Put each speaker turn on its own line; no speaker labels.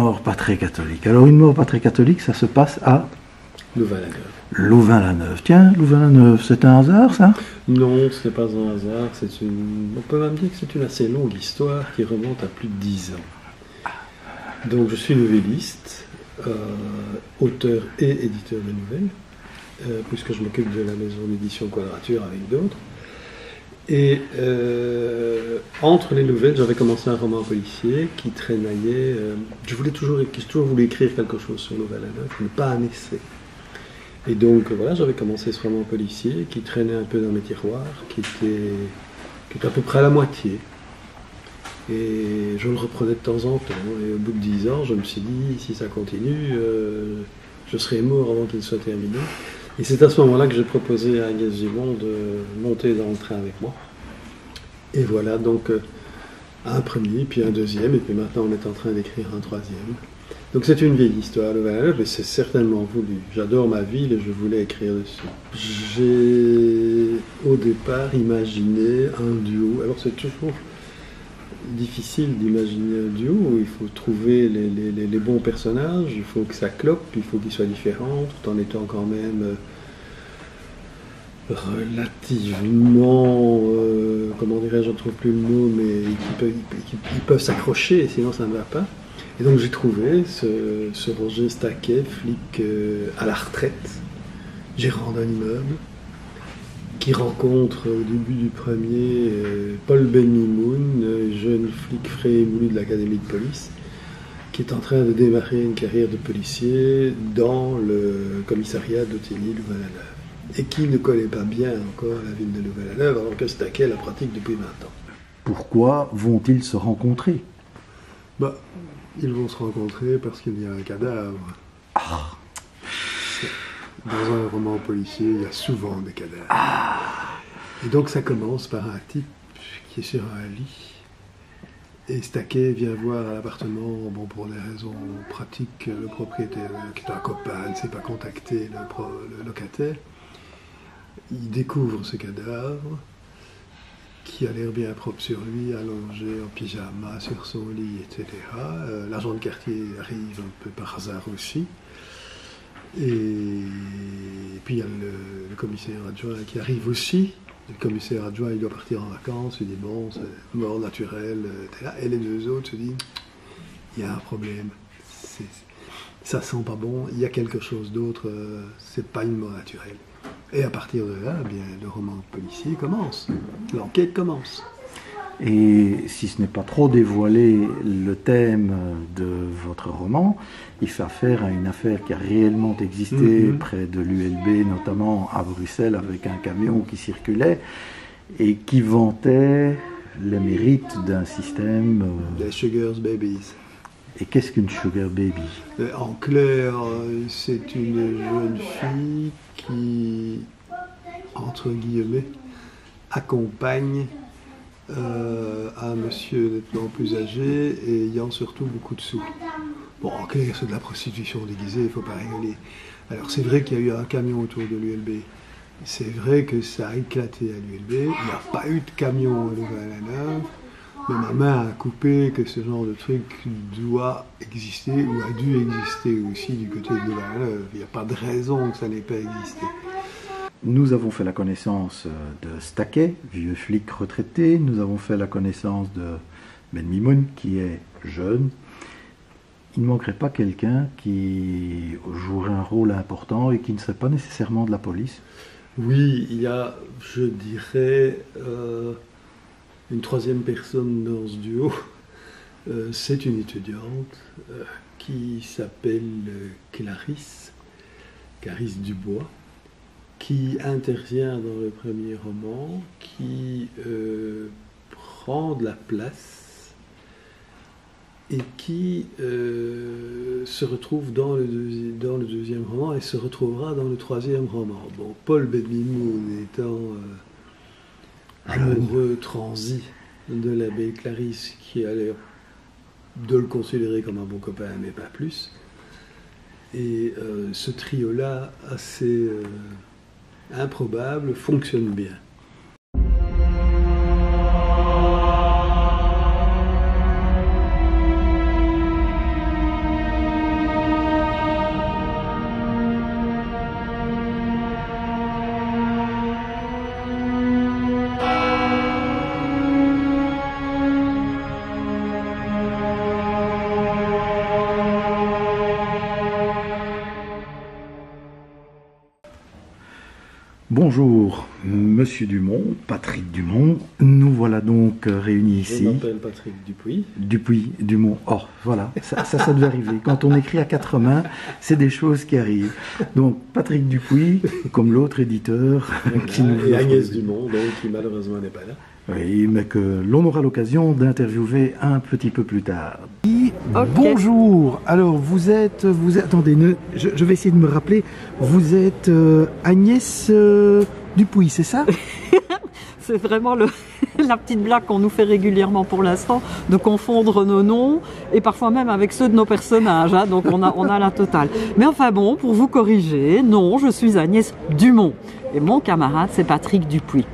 mort pas très catholique. Alors une mort pas très catholique, ça se passe à Louvain-la-Neuve. Tiens, Louvain-la-Neuve, c'est un hasard ça?
Non, ce n'est pas un hasard. On peut même dire que c'est une assez longue histoire qui remonte à plus de 10 ans. Donc je suis novelliste, auteur et éditeur de nouvelles, puisque je m'occupe de la maison d'édition Quadrature avec d'autres. Et entre les nouvelles, j'avais commencé un roman policier qui traînaillait. J'ai toujours voulu écrire quelque chose sur Louvain-la-Neuve, mais pas un essai. Et donc voilà, j'avais commencé ce roman policier qui traînait un peu dans mes tiroirs, qui était à peu près à la moitié. Et je le reprenais de temps en temps. Et au bout de 10 ans, je me suis dit, si ça continue, je serai mort avant qu'il soit terminé. Et c'est à ce moment-là que j'ai proposé à Agnès Gimond de monter dans le train avec moi. Et voilà, donc un premier, puis un deuxième, et puis maintenant on est en train d'écrire un troisième. Donc c'est une vieille histoire, Louvain-la-Neuve, et c'est certainement voulu. J'adore ma ville et je voulais écrire dessus. J'ai au départ imaginé un duo. Alors c'est toujours difficile d'imaginer un duo, il faut trouver les bons personnages, il faut que ça clope, il faut qu'ils soient différents, tout en étant quand même relativement, comment dirais-je, je ne trouve plus le mot, mais ils peuvent s'accrocher, sinon ça ne va pas. Et donc j'ai trouvé ce Roger Staquet, flic à la retraite, gérant d'un immeuble, qui rencontre au début du premier Paul Ben-Mimoun, jeune flic frais et moulu de l'académie de police, qui est en train de démarrer une carrière de policier dans le commissariat d'Ottignies Louvain-la-Neuve, et qui ne connaît pas bien encore la ville de Louvain-la-Neuve, alors que Staquet la pratique depuis 20 ans.
Pourquoi vont-ils se rencontrer?
Ils vont se rencontrer parce qu'il y a un cadavre.
Ah.
Dans un roman policier, il y a souvent des cadavres. Et donc ça commence par un type qui est sur un lit. Et Staquet vient voir à l'appartement, pour des raisons pratiques, le propriétaire, qui est un copain, ne sait pas contacter le locataire. Il découvre ce cadavre, qui a l'air bien propre sur lui, allongé en pyjama sur son lit, etc. L'agent de quartier arrive un peu par hasard aussi. Et puis il y a le commissaire adjoint qui arrive aussi. Le commissaire adjoint, il doit partir en vacances, il dit bon, c'est mort naturelle, etc. Et les deux autres se disent, il y a un problème, ça sent pas bon, il y a quelque chose d'autre, c'est pas une mort naturelle. Et à partir de là, bien, le roman policier commence, l'enquête commence.
Et si ce n'est pas trop dévoiler le thème de votre roman, il fait affaire à une affaire qui a réellement existé près de l'ULB, notamment à Bruxelles, avec un camion qui circulait et qui vantait les mérites d'un système...
Les Sugar Babies.
Et qu'est-ce qu'une Sugar Baby?
En clair, c'est une jeune fille qui, entre guillemets, accompagne un monsieur nettement plus âgé et ayant surtout beaucoup de sous. Bon, en clair, c'est de la prostitution déguisée, il ne faut pas rigoler. Alors c'est vrai qu'il y a eu un camion autour de l'ULB. C'est vrai que ça a éclaté à l'ULB. Il n'y a pas eu de camion à Louvain-la-Neuve. Mais ma main a coupé que ce genre de truc doit exister ou a dû exister aussi du côté de Louvain-la-Neuve. Il n'y a pas de raison que ça n'ait pas existé.
Nous avons fait la connaissance de Staquet, vieux flic retraité. Nous avons fait la connaissance de Ben-Mimoun, qui est jeune. Il ne manquerait pas quelqu'un qui jouerait un rôle important et qui ne serait pas nécessairement de la police?
Oui, il y a, je dirais, une troisième personne dans ce duo. C'est une étudiante qui s'appelle Clarisse Dubois, qui intervient dans le premier roman, qui prend de la place et qui se retrouve dans le deuxième roman et se retrouvera dans le troisième roman. Bon, Paul Ben-Mimoun étant amoureux transi de la belle Clarisse, qui a l'air de le considérer comme un bon copain, mais pas plus. Et ce trio-là, assez improbable, fonctionne bien.
Bonjour, Monsieur Dumont, Patrick Dumont. Nous voilà donc réunis ici.
Je m'appelle Patrick Dupuis.
Dupuis, Dumont. Oh, voilà, ça devait arriver. Quand on écrit à quatre mains, c'est des choses qui arrivent. Donc, Patrick Dupuis, comme l'autre éditeur.
Voilà,
qui nous
et Agnès Dumont, donc, qui malheureusement n'est pas là.
Oui, mais que l'on aura l'occasion d'interviewer un petit peu plus tard.
Okay.
Bonjour. Alors vous êtes attendez, je vais essayer de me rappeler. Vous êtes Agnès Dupuis, c'est ça?
C'est vraiment la petite blague qu'on nous fait régulièrement pour l'instant, de confondre nos noms et parfois même avec ceux de nos personnages. Hein, donc on a la totale. Mais enfin bon, pour vous corriger, non, je suis Agnès Dumont et mon camarade c'est Patrick Dupuis.